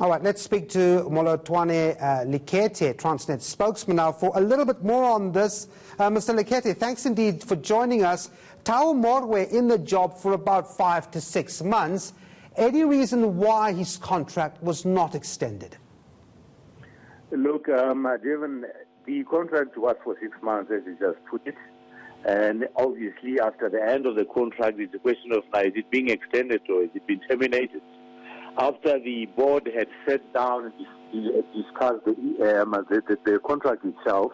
All right, let's speak to Morwe Lekete, Transnet spokesman, now for a little bit more on this. Mr. Lekete, thanks indeed for joining us. Tao Morwe in the job for about 5 to 6 months. Any reason why his contract was not extended? Look, given the contract was for 6 months, as you just put it, and obviously after the end of the contract, it's a question of now, is it being extended or is it being terminated? After the board had sat down and discussed the contract itself,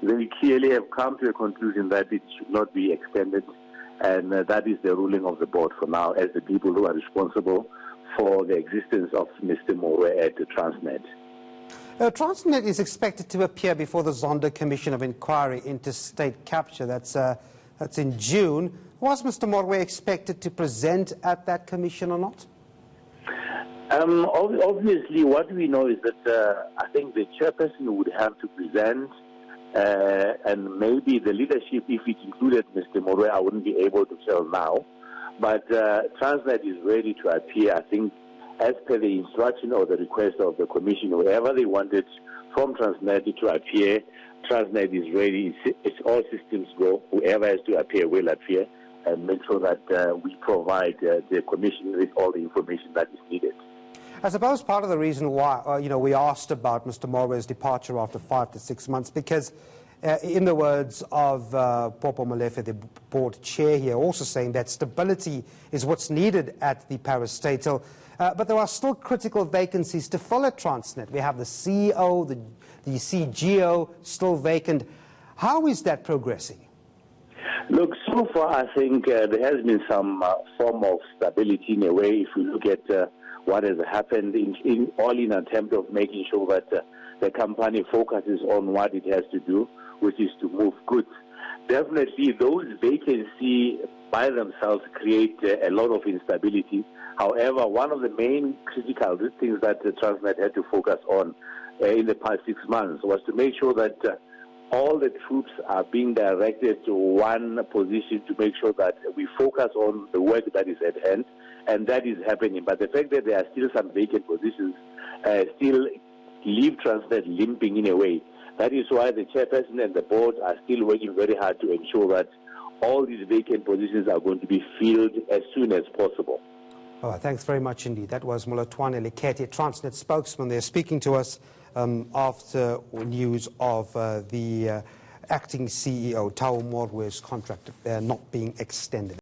they clearly have come to a conclusion that it should not be extended, and that is the ruling of the board for now, as the people who are responsible for the existence of Mr. Morwe at the Transnet. Transnet is expected to appear before the Zondo Commission of Inquiry into State Capture. That's in June. Was Mr. Morwe expected to present at that commission or not? Obviously, what we know is that I think the chairperson would have to present, and maybe the leadership, if it included Mr. Morwe, I wouldn't be able to tell now. But Transnet is ready to appear, I think, as per the instruction or the request of the commission. Whoever they wanted from Transnet to appear, Transnet is ready. It's all systems go. Whoever has to appear will appear, and make sure that we provide the commission with all the information that is needed. I suppose part of the reason why we asked about Mr. Morwe's departure after 5 to 6 months, because in the words of Popo Molefe, the board chair here, also saying that stability is what's needed at the parastatal, but there are still critical vacancies to fill at Transnet. We have the CEO, the CGO still vacant. How is that progressing? Look, so far I think there has been some form of stability in a way. If we look at what has happened in an attempt of making sure that the company focuses on what it has to do, which is to move goods. Definitely those vacancies by themselves create a lot of instability. However, one of the main critical things that Transnet had to focus on in the past 6 months was to make sure that all the troops are being directed to one position to make sure that we focus on the work that is at hand, and that is happening. But the fact that there are still some vacant positions still leave Transnet limping in a way. That is why the chairperson and the board are still working very hard to ensure that all these vacant positions are going to be filled as soon as possible. Oh, thanks very much indeed. That was Morwe Lekete, Transnet spokesman. They're speaking to us after news of the acting CEO, Tao Morwe's contract not being extended.